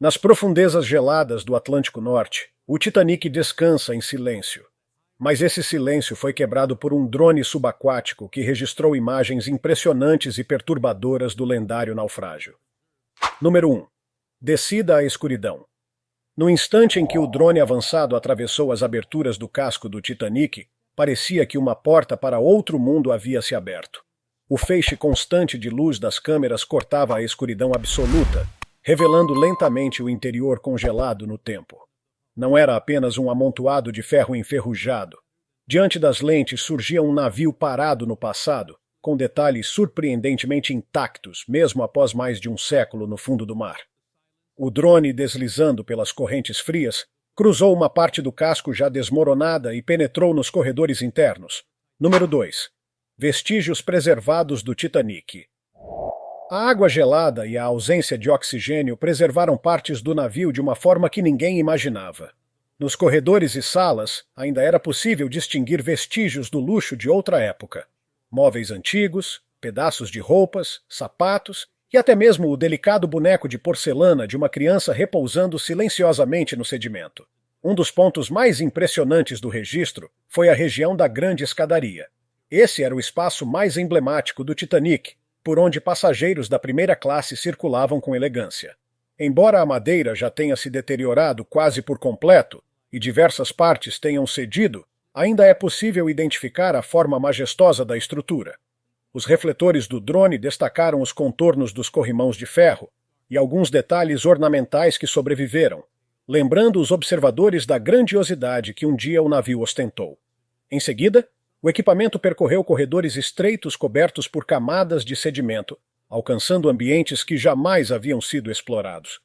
Nas profundezas geladas do Atlântico Norte, o Titanic descansa em silêncio. Mas esse silêncio foi quebrado por um drone subaquático que registrou imagens impressionantes e perturbadoras do lendário naufrágio. Número 1. Descida à escuridão. No instante em que o drone avançado atravessou as aberturas do casco do Titanic, parecia que uma porta para outro mundo havia se aberto. O feixe constante de luz das câmeras cortava a escuridão absoluta, revelando lentamente o interior congelado no tempo. Não era apenas um amontoado de ferro enferrujado. Diante das lentes surgia um navio parado no passado, com detalhes surpreendentemente intactos, mesmo após mais de um século no fundo do mar. O drone, deslizando pelas correntes frias, cruzou uma parte do casco já desmoronada e penetrou nos corredores internos. Número 2. Vestígios preservados do Titanic. A água gelada e a ausência de oxigênio preservaram partes do navio de uma forma que ninguém imaginava. Nos corredores e salas, ainda era possível distinguir vestígios do luxo de outra época. Móveis antigos, pedaços de roupas, sapatos e até mesmo o delicado boneco de porcelana de uma criança repousando silenciosamente no sedimento. Um dos pontos mais impressionantes do registro foi a região da Grande Escadaria. Esse era o espaço mais emblemático do Titanic, por onde passageiros da primeira classe circulavam com elegância. Embora a madeira já tenha se deteriorado quase por completo e diversas partes tenham cedido, ainda é possível identificar a forma majestosa da estrutura. Os refletores do drone destacaram os contornos dos corrimãos de ferro e alguns detalhes ornamentais que sobreviveram, lembrando os observadores da grandiosidade que um dia o navio ostentou. Em seguida, o equipamento percorreu corredores estreitos cobertos por camadas de sedimento, alcançando ambientes que jamais haviam sido explorados.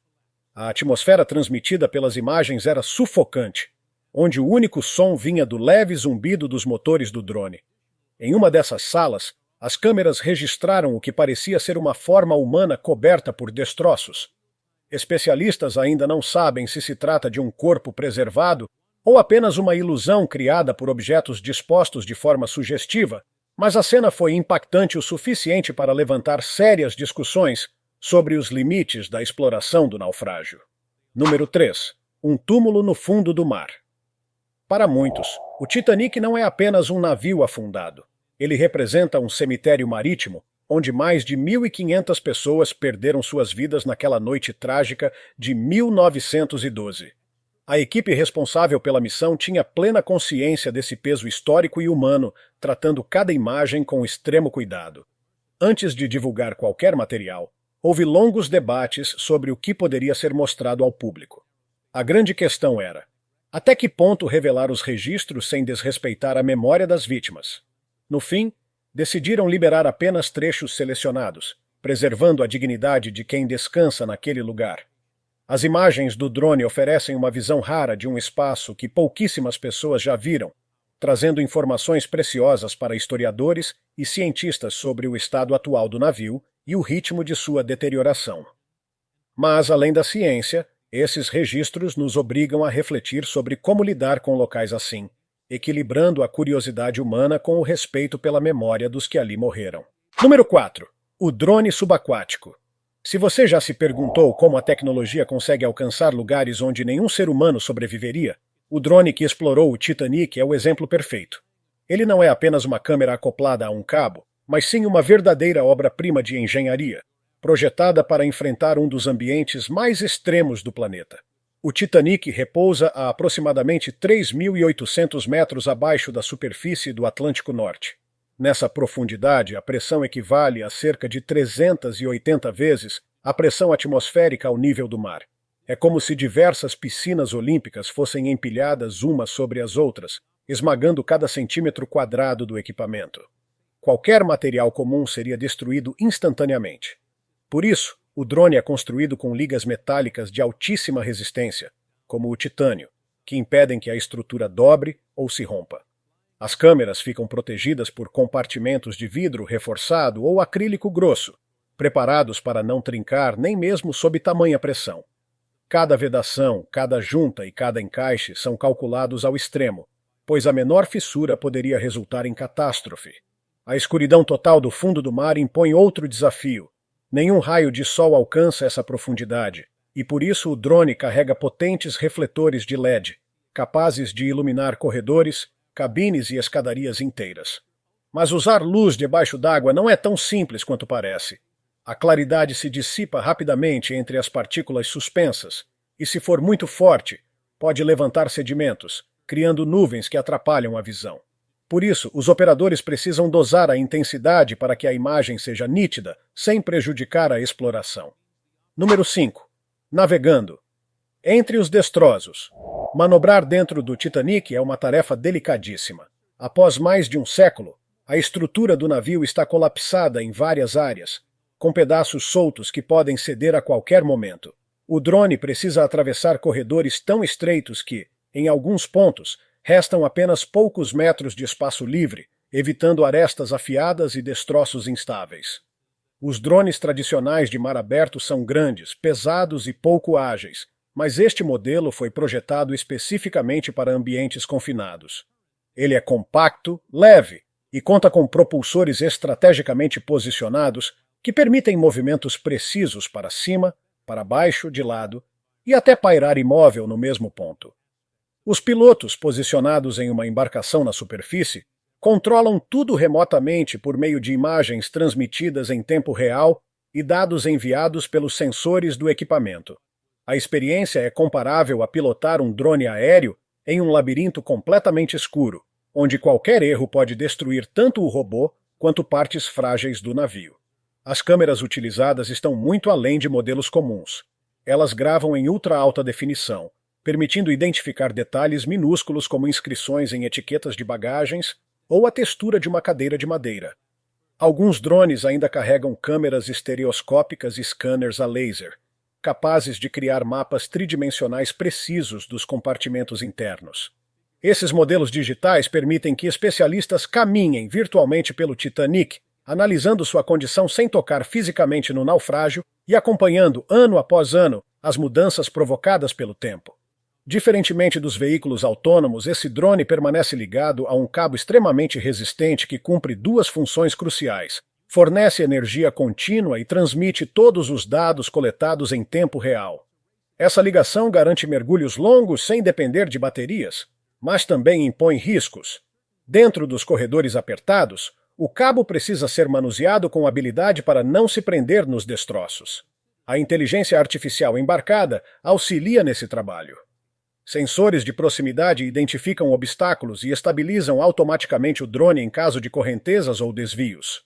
A atmosfera transmitida pelas imagens era sufocante, onde o único som vinha do leve zumbido dos motores do drone. Em uma dessas salas, as câmeras registraram o que parecia ser uma forma humana coberta por destroços. Especialistas ainda não sabem se se trata de um corpo preservado ou apenas uma ilusão criada por objetos dispostos de forma sugestiva, mas a cena foi impactante o suficiente para levantar sérias discussões sobre os limites da exploração do naufrágio. Número 3. Um túmulo no fundo do mar. Para muitos, o Titanic não é apenas um navio afundado. Ele representa um cemitério marítimo, onde mais de 1.500 pessoas perderam suas vidas naquela noite trágica de 1912. A equipe responsável pela missão tinha plena consciência desse peso histórico e humano, tratando cada imagem com extremo cuidado. Antes de divulgar qualquer material, houve longos debates sobre o que poderia ser mostrado ao público. A grande questão era: até que ponto revelar os registros sem desrespeitar a memória das vítimas? No fim, decidiram liberar apenas trechos selecionados, preservando a dignidade de quem descansa naquele lugar. As imagens do drone oferecem uma visão rara de um espaço que pouquíssimas pessoas já viram, trazendo informações preciosas para historiadores e cientistas sobre o estado atual do navio e o ritmo de sua deterioração. Mas, além da ciência, esses registros nos obrigam a refletir sobre como lidar com locais assim, equilibrando a curiosidade humana com o respeito pela memória dos que ali morreram. Número 4. O drone subaquático. Se você já se perguntou como a tecnologia consegue alcançar lugares onde nenhum ser humano sobreviveria, o drone que explorou o Titanic é o exemplo perfeito. Ele não é apenas uma câmera acoplada a um cabo, mas sim uma verdadeira obra-prima de engenharia, projetada para enfrentar um dos ambientes mais extremos do planeta. O Titanic repousa a aproximadamente 3.800 metros abaixo da superfície do Atlântico Norte. Nessa profundidade, a pressão equivale a cerca de 380 vezes a pressão atmosférica ao nível do mar. É como se diversas piscinas olímpicas fossem empilhadas umas sobre as outras, esmagando cada centímetro quadrado do equipamento. Qualquer material comum seria destruído instantaneamente. Por isso, o drone é construído com ligas metálicas de altíssima resistência, como o titânio, que impedem que a estrutura dobre ou se rompa. As câmeras ficam protegidas por compartimentos de vidro reforçado ou acrílico grosso, preparados para não trincar nem mesmo sob tamanha pressão. Cada vedação, cada junta e cada encaixe são calculados ao extremo, pois a menor fissura poderia resultar em catástrofe. A escuridão total do fundo do mar impõe outro desafio. Nenhum raio de sol alcança essa profundidade, e por isso o drone carrega potentes refletores de LED, capazes de iluminar corredores, cabines e escadarias inteiras. Mas usar luz debaixo d'água não é tão simples quanto parece. A claridade se dissipa rapidamente entre as partículas suspensas, e se for muito forte, pode levantar sedimentos, criando nuvens que atrapalham a visão. Por isso, os operadores precisam dosar a intensidade para que a imagem seja nítida, sem prejudicar a exploração. Número 5. Navegando. Entre os destroços. Manobrar dentro do Titanic é uma tarefa delicadíssima. Após mais de um século, a estrutura do navio está colapsada em várias áreas, com pedaços soltos que podem ceder a qualquer momento. O drone precisa atravessar corredores tão estreitos que, em alguns pontos, restam apenas poucos metros de espaço livre, evitando arestas afiadas e destroços instáveis. Os drones tradicionais de mar aberto são grandes, pesados e pouco ágeis, mas este modelo foi projetado especificamente para ambientes confinados. Ele é compacto, leve e conta com propulsores estrategicamente posicionados que permitem movimentos precisos para cima, para baixo, de lado e até pairar imóvel no mesmo ponto. Os pilotos, posicionados em uma embarcação na superfície, controlam tudo remotamente por meio de imagens transmitidas em tempo real e dados enviados pelos sensores do equipamento. A experiência é comparável a pilotar um drone aéreo em um labirinto completamente escuro, onde qualquer erro pode destruir tanto o robô quanto partes frágeis do navio. As câmeras utilizadas estão muito além de modelos comuns. Elas gravam em ultra alta definição, permitindo identificar detalhes minúsculos como inscrições em etiquetas de bagagens ou a textura de uma cadeira de madeira. Alguns drones ainda carregam câmeras estereoscópicas e scanners a laser, capazes de criar mapas tridimensionais precisos dos compartimentos internos. Esses modelos digitais permitem que especialistas caminhem virtualmente pelo Titanic, analisando sua condição sem tocar fisicamente no naufrágio e acompanhando, ano após ano, as mudanças provocadas pelo tempo. Diferentemente dos veículos autônomos, esse drone permanece ligado a um cabo extremamente resistente que cumpre duas funções cruciais. Fornece energia contínua e transmite todos os dados coletados em tempo real. Essa ligação garante mergulhos longos sem depender de baterias, mas também impõe riscos. Dentro dos corredores apertados, o cabo precisa ser manuseado com habilidade para não se prender nos destroços. A inteligência artificial embarcada auxilia nesse trabalho. Sensores de proximidade identificam obstáculos e estabilizam automaticamente o drone em caso de correntezas ou desvios.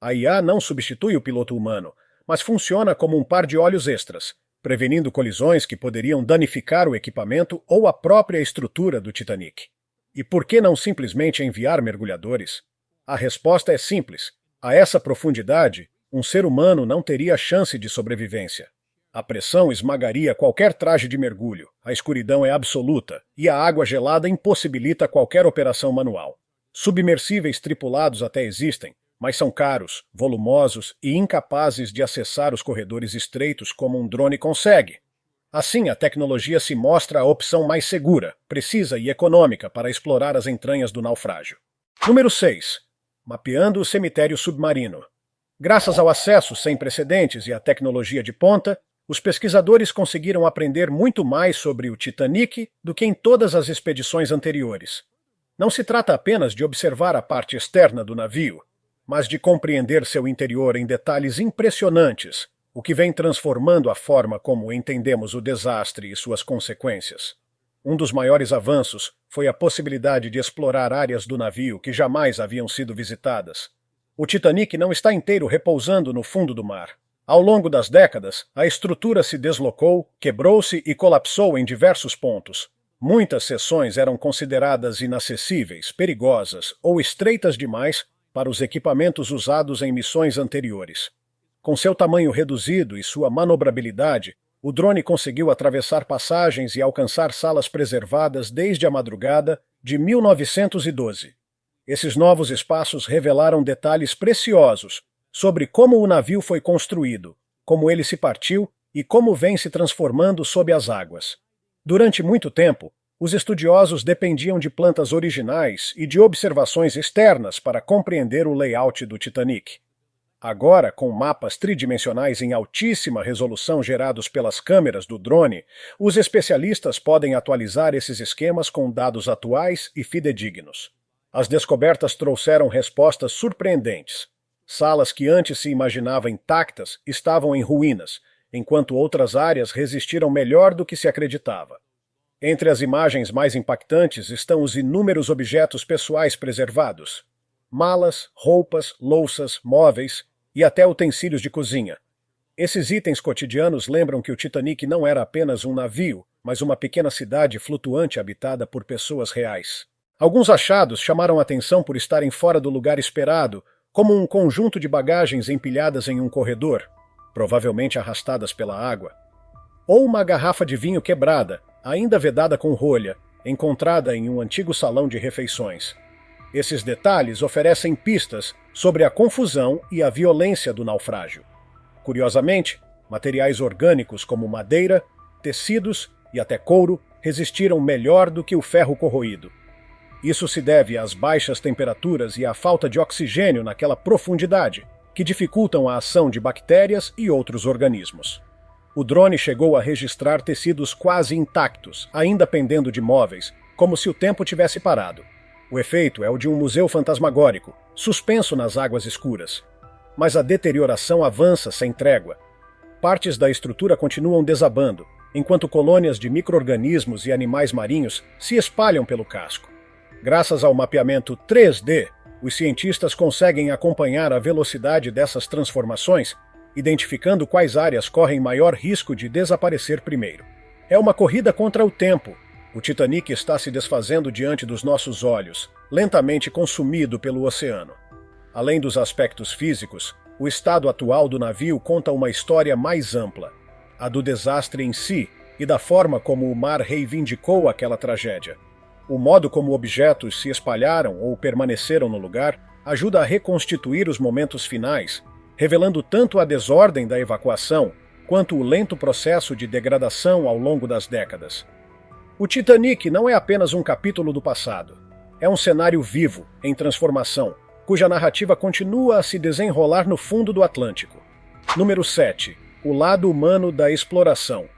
A IA não substitui o piloto humano, mas funciona como um par de olhos extras, prevenindo colisões que poderiam danificar o equipamento ou a própria estrutura do Titanic. E por que não simplesmente enviar mergulhadores? A resposta é simples. A essa profundidade, um ser humano não teria chance de sobrevivência. A pressão esmagaria qualquer traje de mergulho, a escuridão é absoluta e a água gelada impossibilita qualquer operação manual. Submersíveis tripulados até existem, mas são caros, volumosos e incapazes de acessar os corredores estreitos como um drone consegue. Assim, a tecnologia se mostra a opção mais segura, precisa e econômica para explorar as entranhas do naufrágio. Número 6. Mapeando o cemitério submarino. Graças ao acesso sem precedentes e à tecnologia de ponta, os pesquisadores conseguiram aprender muito mais sobre o Titanic do que em todas as expedições anteriores. Não se trata apenas de observar a parte externa do navio, mas de compreender seu interior em detalhes impressionantes, o que vem transformando a forma como entendemos o desastre e suas consequências. Um dos maiores avanços foi a possibilidade de explorar áreas do navio que jamais haviam sido visitadas. O Titanic não está inteiro repousando no fundo do mar. Ao longo das décadas, a estrutura se deslocou, quebrou-se e colapsou em diversos pontos. Muitas seções eram consideradas inacessíveis, perigosas ou estreitas demais para os equipamentos usados em missões anteriores. Com seu tamanho reduzido e sua manobrabilidade, o drone conseguiu atravessar passagens e alcançar salas preservadas desde a madrugada de 1912. Esses novos espaços revelaram detalhes preciosos sobre como o navio foi construído, como ele se partiu e como vem se transformando sob as águas. Durante muito tempo, os estudiosos dependiam de plantas originais e de observações externas para compreender o layout do Titanic. Agora, com mapas tridimensionais em altíssima resolução gerados pelas câmeras do drone, os especialistas podem atualizar esses esquemas com dados atuais e fidedignos. As descobertas trouxeram respostas surpreendentes. Salas que antes se imaginava intactas estavam em ruínas, enquanto outras áreas resistiram melhor do que se acreditava. Entre as imagens mais impactantes estão os inúmeros objetos pessoais preservados: malas, roupas, louças, móveis e até utensílios de cozinha. Esses itens cotidianos lembram que o Titanic não era apenas um navio, mas uma pequena cidade flutuante habitada por pessoas reais. Alguns achados chamaram atenção por estarem fora do lugar esperado, como um conjunto de bagagens empilhadas em um corredor, provavelmente arrastadas pela água. Ou uma garrafa de vinho quebrada, ainda vedada com rolha, encontrada em um antigo salão de refeições. Esses detalhes oferecem pistas sobre a confusão e a violência do naufrágio. Curiosamente, materiais orgânicos como madeira, tecidos e até couro resistiram melhor do que o ferro corroído. Isso se deve às baixas temperaturas e à falta de oxigênio naquela profundidade, que dificultam a ação de bactérias e outros organismos. O drone chegou a registrar tecidos quase intactos, ainda pendendo de móveis, como se o tempo tivesse parado. O efeito é o de um museu fantasmagórico, suspenso nas águas escuras. Mas a deterioração avança sem trégua. Partes da estrutura continuam desabando, enquanto colônias de micro-organismos e animais marinhos se espalham pelo casco. Graças ao mapeamento 3D, os cientistas conseguem acompanhar a velocidade dessas transformações, identificando quais áreas correm maior risco de desaparecer primeiro. É uma corrida contra o tempo. O Titanic está se desfazendo diante dos nossos olhos, lentamente consumido pelo oceano. Além dos aspectos físicos, o estado atual do navio conta uma história mais ampla, a do desastre em si e da forma como o mar reivindicou aquela tragédia. O modo como objetos se espalharam ou permaneceram no lugar ajuda a reconstituir os momentos finais, revelando tanto a desordem da evacuação quanto o lento processo de degradação ao longo das décadas. O Titanic não é apenas um capítulo do passado. É um cenário vivo, em transformação, cuja narrativa continua a se desenrolar no fundo do Atlântico. Número 7. O lado humano da exploração.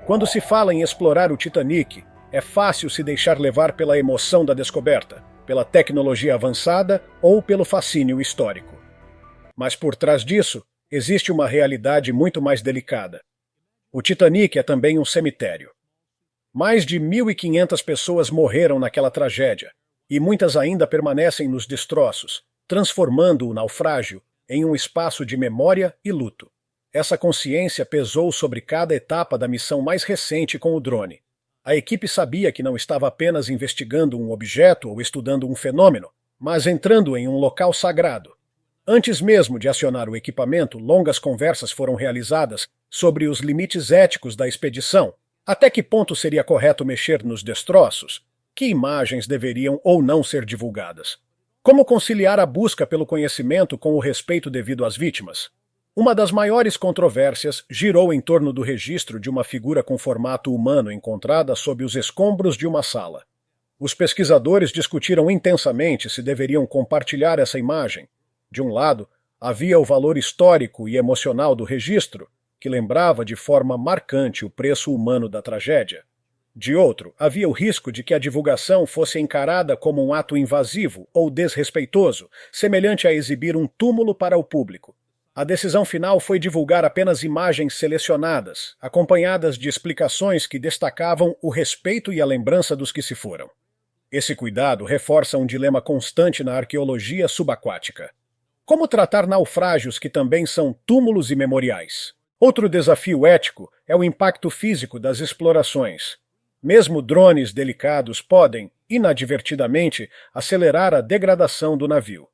Quando se fala em explorar o Titanic, é fácil se deixar levar pela emoção da descoberta, pela tecnologia avançada ou pelo fascínio histórico. Mas por trás disso, existe uma realidade muito mais delicada. O Titanic é também um cemitério. Mais de 1.500 pessoas morreram naquela tragédia, e muitas ainda permanecem nos destroços, transformando o naufrágio em um espaço de memória e luto. Essa consciência pesou sobre cada etapa da missão mais recente com o drone. A equipe sabia que não estava apenas investigando um objeto ou estudando um fenômeno, mas entrando em um local sagrado. Antes mesmo de acionar o equipamento, longas conversas foram realizadas sobre os limites éticos da expedição. Até que ponto seria correto mexer nos destroços? Que imagens deveriam ou não ser divulgadas? Como conciliar a busca pelo conhecimento com o respeito devido às vítimas? Uma das maiores controvérsias girou em torno do registro de uma figura com formato humano encontrada sob os escombros de uma sala. Os pesquisadores discutiram intensamente se deveriam compartilhar essa imagem. De um lado, havia o valor histórico e emocional do registro, que lembrava de forma marcante o preço humano da tragédia. De outro, havia o risco de que a divulgação fosse encarada como um ato invasivo ou desrespeitoso, semelhante a exibir um túmulo para o público. A decisão final foi divulgar apenas imagens selecionadas, acompanhadas de explicações que destacavam o respeito e a lembrança dos que se foram. Esse cuidado reforça um dilema constante na arqueologia subaquática. Como tratar naufrágios que também são túmulos e memoriais? Outro desafio ético é o impacto físico das explorações. Mesmo drones delicados podem, inadvertidamente, acelerar a degradação do navio.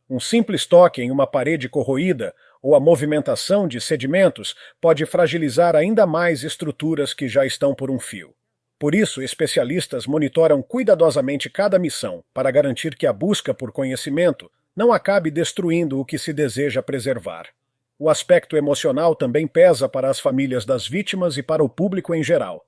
Um simples toque em uma parede corroída ou a movimentação de sedimentos pode fragilizar ainda mais estruturas que já estão por um fio. Por isso, especialistas monitoram cuidadosamente cada missão para garantir que a busca por conhecimento não acabe destruindo o que se deseja preservar. O aspecto emocional também pesa para as famílias das vítimas e para o público em geral.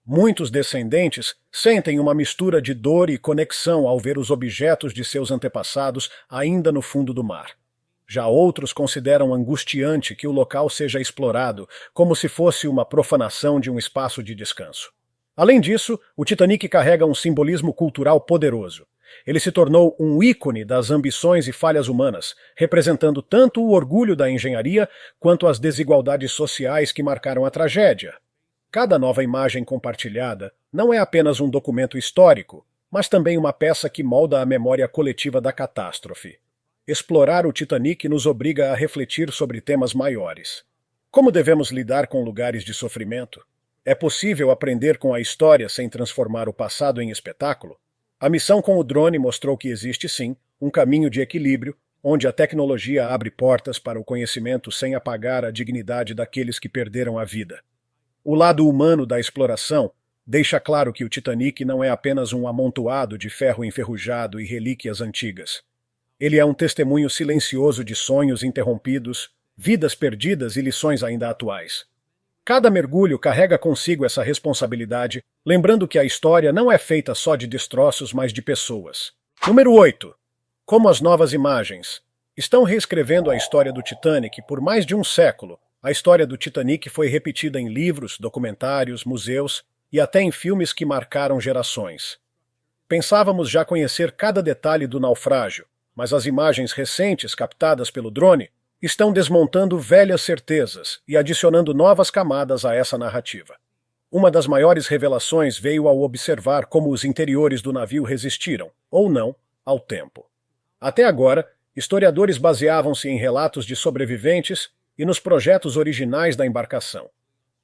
Muitos descendentes sentem uma mistura de dor e conexão ao ver os objetos de seus antepassados ainda no fundo do mar. Já outros consideram angustiante que o local seja explorado como se fosse uma profanação de um espaço de descanso. Além disso, o Titanic carrega um simbolismo cultural poderoso. Ele se tornou um ícone das ambições e falhas humanas, representando tanto o orgulho da engenharia quanto as desigualdades sociais que marcaram a tragédia. Cada nova imagem compartilhada não é apenas um documento histórico, mas também uma peça que molda a memória coletiva da catástrofe. Explorar o Titanic nos obriga a refletir sobre temas maiores. Como devemos lidar com lugares de sofrimento? É possível aprender com a história sem transformar o passado em espetáculo? A missão com o drone mostrou que existe sim um caminho de equilíbrio, onde a tecnologia abre portas para o conhecimento sem apagar a dignidade daqueles que perderam a vida. O lado humano da exploração deixa claro que o Titanic não é apenas um amontoado de ferro enferrujado e relíquias antigas. Ele é um testemunho silencioso de sonhos interrompidos, vidas perdidas e lições ainda atuais. Cada mergulho carrega consigo essa responsabilidade, lembrando que a história não é feita só de destroços, mas de pessoas. Número 8. Como as novas imagens estão reescrevendo a história do Titanic por mais de um século. A história do Titanic foi repetida em livros, documentários, museus e até em filmes que marcaram gerações. Pensávamos já conhecer cada detalhe do naufrágio, mas as imagens recentes captadas pelo drone estão desmontando velhas certezas e adicionando novas camadas a essa narrativa. Uma das maiores revelações veio ao observar como os interiores do navio resistiram, ou não, ao tempo. Até agora, historiadores baseavam-se em relatos de sobreviventes e nos projetos originais da embarcação.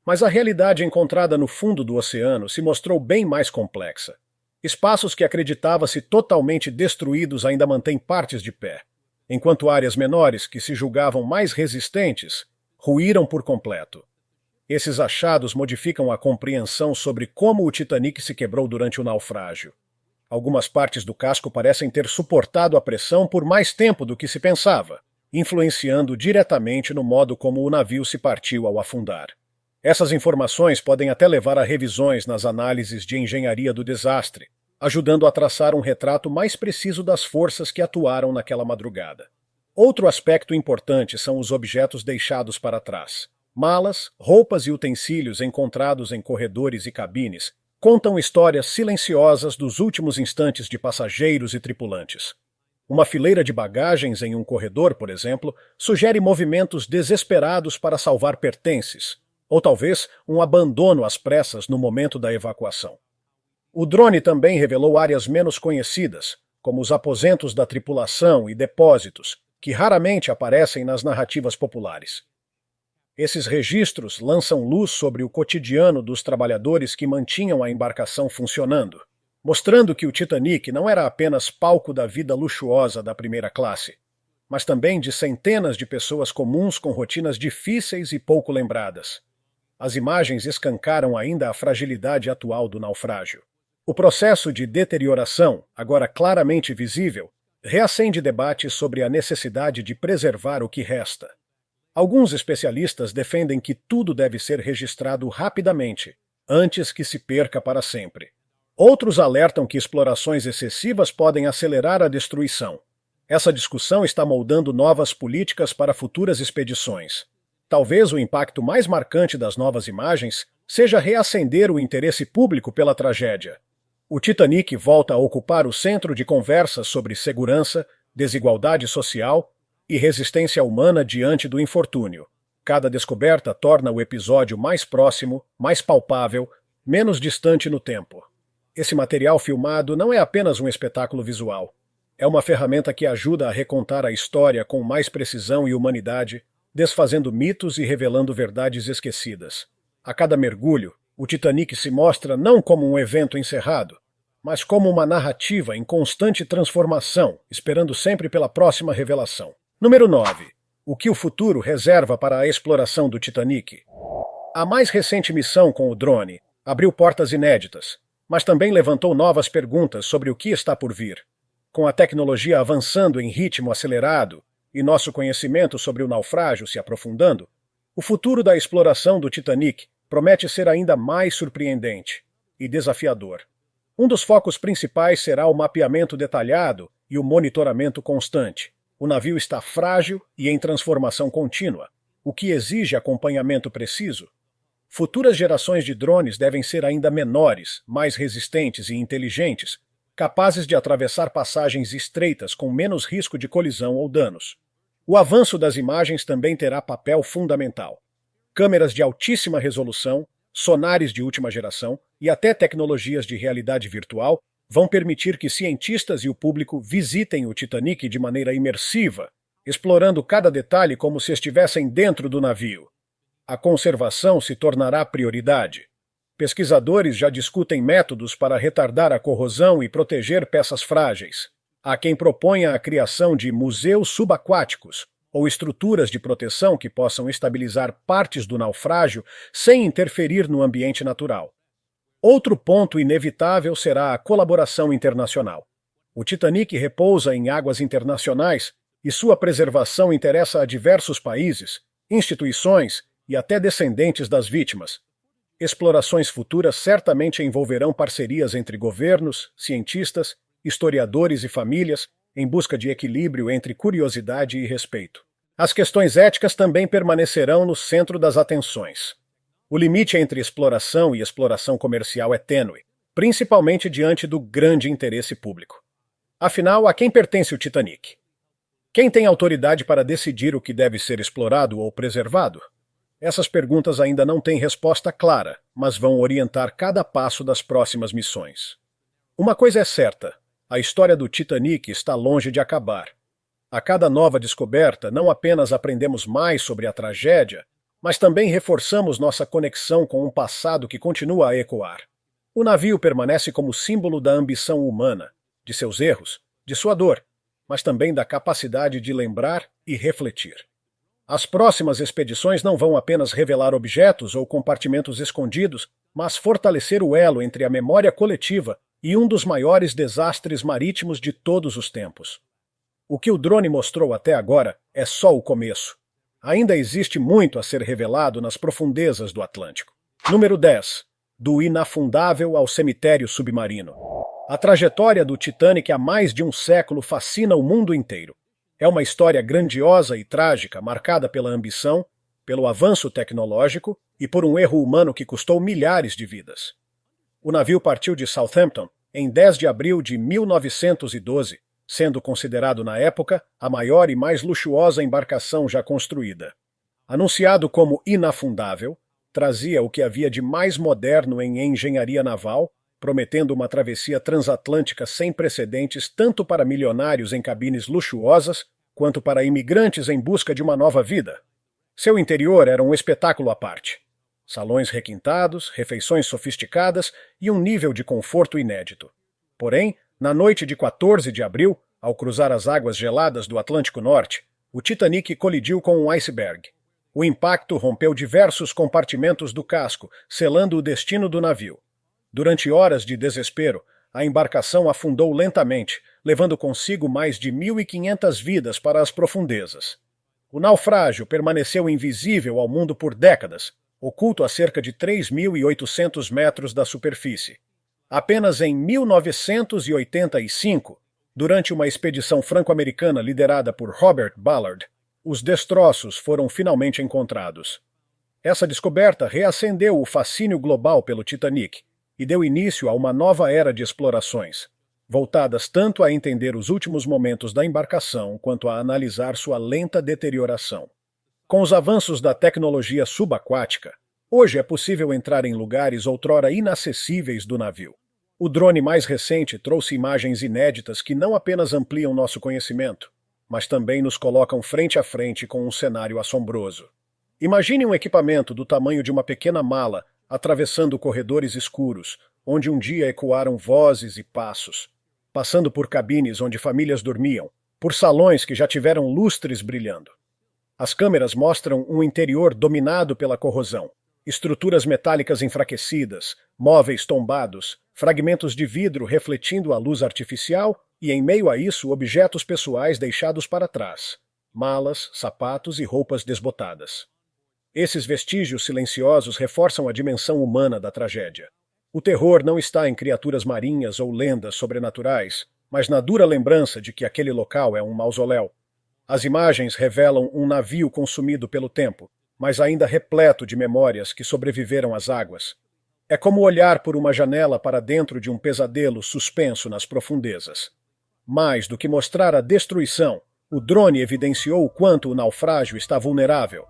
Mas a realidade encontrada no fundo do oceano se mostrou bem mais complexa. Espaços que acreditava-se totalmente destruídos ainda mantêm partes de pé, enquanto áreas menores, que se julgavam mais resistentes, ruíram por completo. Esses achados modificam a compreensão sobre como o Titanic se quebrou durante o naufrágio. Algumas partes do casco parecem ter suportado a pressão por mais tempo do que se pensava, influenciando diretamente no modo como o navio se partiu ao afundar. Essas informações podem até levar a revisões nas análises de engenharia do desastre, ajudando a traçar um retrato mais preciso das forças que atuaram naquela madrugada. Outro aspecto importante são os objetos deixados para trás. Malas, roupas e utensílios encontrados em corredores e cabines contam histórias silenciosas dos últimos instantes de passageiros e tripulantes. Uma fileira de bagagens em um corredor, por exemplo, sugere movimentos desesperados para salvar pertences, ou talvez um abandono às pressas no momento da evacuação. O drone também revelou áreas menos conhecidas, como os aposentos da tripulação e depósitos, que raramente aparecem nas narrativas populares. Esses registros lançam luz sobre o cotidiano dos trabalhadores que mantinham a embarcação funcionando, mostrando que o Titanic não era apenas palco da vida luxuosa da primeira classe, mas também de centenas de pessoas comuns com rotinas difíceis e pouco lembradas. As imagens escancaram ainda a fragilidade atual do naufrágio. O processo de deterioração, agora claramente visível, reacende debates sobre a necessidade de preservar o que resta. Alguns especialistas defendem que tudo deve ser registrado rapidamente, antes que se perca para sempre. Outros alertam que explorações excessivas podem acelerar a destruição. Essa discussão está moldando novas políticas para futuras expedições. Talvez o impacto mais marcante das novas imagens seja reacender o interesse público pela tragédia. O Titanic volta a ocupar o centro de conversas sobre segurança, desigualdade social e resistência humana diante do infortúnio. Cada descoberta torna o episódio mais próximo, mais palpável, menos distante no tempo. Esse material filmado não é apenas um espetáculo visual. É uma ferramenta que ajuda a recontar a história com mais precisão e humanidade, desfazendo mitos e revelando verdades esquecidas. A cada mergulho, o Titanic se mostra não como um evento encerrado, mas como uma narrativa em constante transformação, esperando sempre pela próxima revelação. Número 9. O que o futuro reserva para a exploração do Titanic? A mais recente missão com o drone abriu portas inéditas, mas também levantou novas perguntas sobre o que está por vir. Com a tecnologia avançando em ritmo acelerado e nosso conhecimento sobre o naufrágio se aprofundando, o futuro da exploração do Titanic promete ser ainda mais surpreendente e desafiador. Um dos focos principais será o mapeamento detalhado e o monitoramento constante. O navio está frágil e em transformação contínua, o que exige acompanhamento preciso. Futuras gerações de drones devem ser ainda menores, mais resistentes e inteligentes, capazes de atravessar passagens estreitas com menos risco de colisão ou danos. O avanço das imagens também terá papel fundamental. Câmeras de altíssima resolução, sonares de última geração e até tecnologias de realidade virtual vão permitir que cientistas e o público visitem o Titanic de maneira imersiva, explorando cada detalhe como se estivessem dentro do navio. A conservação se tornará prioridade. Pesquisadores já discutem métodos para retardar a corrosão e proteger peças frágeis. Há quem proponha a criação de museus subaquáticos ou estruturas de proteção que possam estabilizar partes do naufrágio sem interferir no ambiente natural. Outro ponto inevitável será a colaboração internacional. O Titanic repousa em águas internacionais e sua preservação interessa a diversos países, instituições e até descendentes das vítimas. Explorações futuras certamente envolverão parcerias entre governos, cientistas, historiadores e famílias em busca de equilíbrio entre curiosidade e respeito. As questões éticas também permanecerão no centro das atenções. O limite entre exploração e exploração comercial é tênue, principalmente diante do grande interesse público. Afinal, a quem pertence o Titanic? Quem tem autoridade para decidir o que deve ser explorado ou preservado? Essas perguntas ainda não têm resposta clara, mas vão orientar cada passo das próximas missões. Uma coisa é certa: a história do Titanic está longe de acabar. A cada nova descoberta, não apenas aprendemos mais sobre a tragédia, mas também reforçamos nossa conexão com um passado que continua a ecoar. O navio permanece como símbolo da ambição humana, de seus erros, de sua dor, mas também da capacidade de lembrar e refletir. As próximas expedições não vão apenas revelar objetos ou compartimentos escondidos, mas fortalecer o elo entre a memória coletiva e um dos maiores desastres marítimos de todos os tempos. O que o drone mostrou até agora é só o começo. Ainda existe muito a ser revelado nas profundezas do Atlântico. Número 10. Do inafundável ao cemitério submarino. A trajetória do Titanic há mais de um século fascina o mundo inteiro. É uma história grandiosa e trágica, marcada pela ambição, pelo avanço tecnológico e por um erro humano que custou milhares de vidas. O navio partiu de Southampton em 10 de abril de 1912, sendo considerado na época a maior e mais luxuosa embarcação já construída. Anunciado como inafundável, trazia o que havia de mais moderno em engenharia naval, prometendo uma travessia transatlântica sem precedentes tanto para milionários em cabines luxuosas, quanto para imigrantes em busca de uma nova vida. Seu interior era um espetáculo à parte. Salões requintados, refeições sofisticadas e um nível de conforto inédito. Porém, na noite de 14 de abril, ao cruzar as águas geladas do Atlântico Norte, o Titanic colidiu com um iceberg. O impacto rompeu diversos compartimentos do casco, selando o destino do navio. Durante horas de desespero, a embarcação afundou lentamente, levando consigo mais de 1.500 vidas para as profundezas. O naufrágio permaneceu invisível ao mundo por décadas, oculto a cerca de 3.800 metros da superfície. Apenas em 1985, durante uma expedição franco-americana liderada por Robert Ballard, os destroços foram finalmente encontrados. Essa descoberta reacendeu o fascínio global pelo Titanic e deu início a uma nova era de explorações, voltadas tanto a entender os últimos momentos da embarcação quanto a analisar sua lenta deterioração. Com os avanços da tecnologia subaquática, hoje é possível entrar em lugares outrora inacessíveis do navio. O drone mais recente trouxe imagens inéditas que não apenas ampliam nosso conhecimento, mas também nos colocam frente a frente com um cenário assombroso. Imagine um equipamento do tamanho de uma pequena mala atravessando corredores escuros, onde um dia ecoaram vozes e passos, passando por cabines onde famílias dormiam, por salões que já tiveram lustres brilhando. As câmeras mostram um interior dominado pela corrosão, estruturas metálicas enfraquecidas, móveis tombados, fragmentos de vidro refletindo a luz artificial e, em meio a isso, objetos pessoais deixados para trás, malas, sapatos e roupas desbotadas. Esses vestígios silenciosos reforçam a dimensão humana da tragédia. O terror não está em criaturas marinhas ou lendas sobrenaturais, mas na dura lembrança de que aquele local é um mausoléu. As imagens revelam um navio consumido pelo tempo, mas ainda repleto de memórias que sobreviveram às águas. É como olhar por uma janela para dentro de um pesadelo suspenso nas profundezas. Mais do que mostrar a destruição, o drone evidenciou o quanto o naufrágio está vulnerável.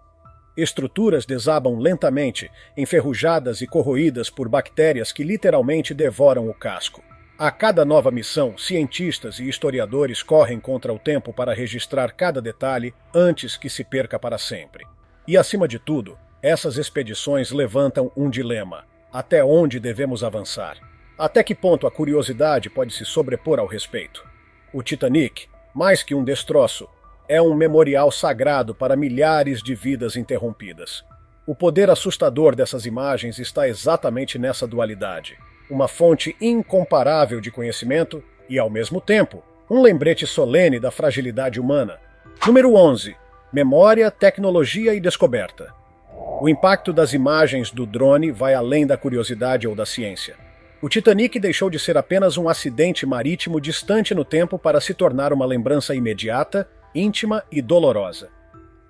Estruturas desabam lentamente, enferrujadas e corroídas por bactérias que literalmente devoram o casco. A cada nova missão, cientistas e historiadores correm contra o tempo para registrar cada detalhe antes que se perca para sempre. E, acima de tudo, essas expedições levantam um dilema. Até onde devemos avançar? Até que ponto a curiosidade pode se sobrepor ao respeito? O Titanic, mais que um destroço, é um memorial sagrado para milhares de vidas interrompidas. O poder assustador dessas imagens está exatamente nessa dualidade. Uma fonte incomparável de conhecimento e, ao mesmo tempo, um lembrete solene da fragilidade humana. Número 11. Memória, tecnologia e descoberta. O impacto das imagens do drone vai além da curiosidade ou da ciência. O Titanic deixou de ser apenas um acidente marítimo distante no tempo para se tornar uma lembrança imediata, íntima e dolorosa.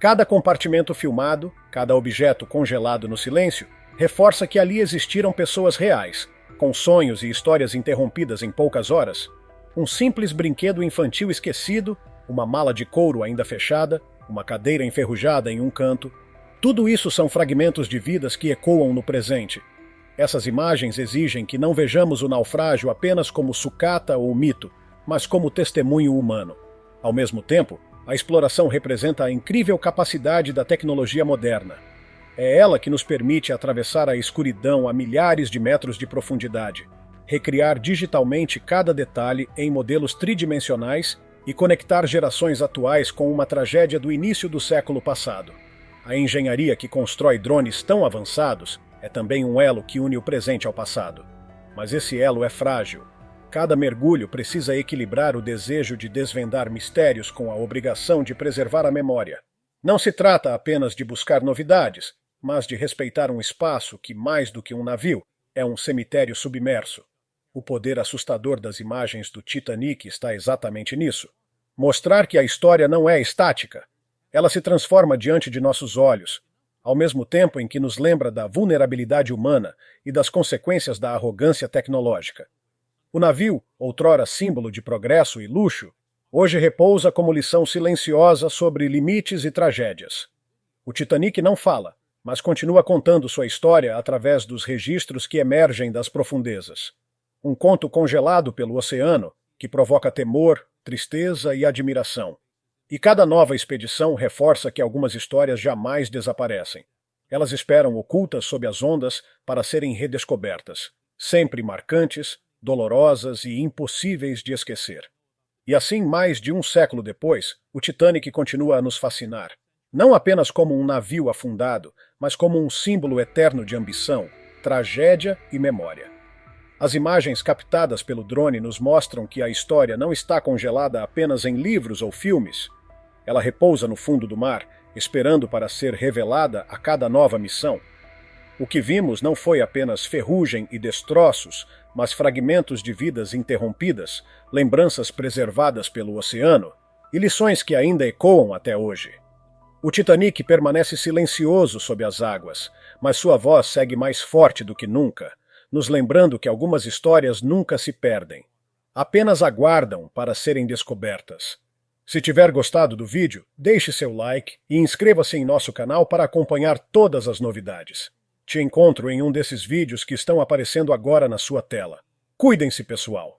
Cada compartimento filmado, cada objeto congelado no silêncio, reforça que ali existiram pessoas reais, com sonhos e histórias interrompidas em poucas horas. Um simples brinquedo infantil esquecido, uma mala de couro ainda fechada, uma cadeira enferrujada em um canto. Tudo isso são fragmentos de vidas que ecoam no presente. Essas imagens exigem que não vejamos o naufrágio apenas como sucata ou mito, mas como testemunho humano. Ao mesmo tempo, a exploração representa a incrível capacidade da tecnologia moderna. É ela que nos permite atravessar a escuridão a milhares de metros de profundidade, recriar digitalmente cada detalhe em modelos tridimensionais e conectar gerações atuais com uma tragédia do início do século passado. A engenharia que constrói drones tão avançados é também um elo que une o presente ao passado. Mas esse elo é frágil. Cada mergulho precisa equilibrar o desejo de desvendar mistérios com a obrigação de preservar a memória. Não se trata apenas de buscar novidades, mas de respeitar um espaço que, mais do que um navio, é um cemitério submerso. O poder assustador das imagens do Titanic está exatamente nisso. Mostrar que a história não é estática. Ela se transforma diante de nossos olhos, ao mesmo tempo em que nos lembra da vulnerabilidade humana e das consequências da arrogância tecnológica. O navio, outrora símbolo de progresso e luxo, hoje repousa como lição silenciosa sobre limites e tragédias. O Titanic não fala, mas continua contando sua história através dos registros que emergem das profundezas. Um conto congelado pelo oceano que provoca temor, tristeza e admiração. E cada nova expedição reforça que algumas histórias jamais desaparecem. Elas esperam ocultas sob as ondas para serem redescobertas, sempre marcantes, dolorosas e impossíveis de esquecer. E assim, mais de um século depois, o Titanic continua a nos fascinar. Não apenas como um navio afundado, mas como um símbolo eterno de ambição, tragédia e memória. As imagens captadas pelo drone nos mostram que a história não está congelada apenas em livros ou filmes. Ela repousa no fundo do mar, esperando para ser revelada a cada nova missão. O que vimos não foi apenas ferrugem e destroços, mas fragmentos de vidas interrompidas, lembranças preservadas pelo oceano e lições que ainda ecoam até hoje. O Titanic permanece silencioso sob as águas, mas sua voz segue mais forte do que nunca, nos lembrando que algumas histórias nunca se perdem. Apenas aguardam para serem descobertas. Se tiver gostado do vídeo, deixe seu like e inscreva-se em nosso canal para acompanhar todas as novidades. Te encontro em um desses vídeos que estão aparecendo agora na sua tela. Cuidem-se, pessoal!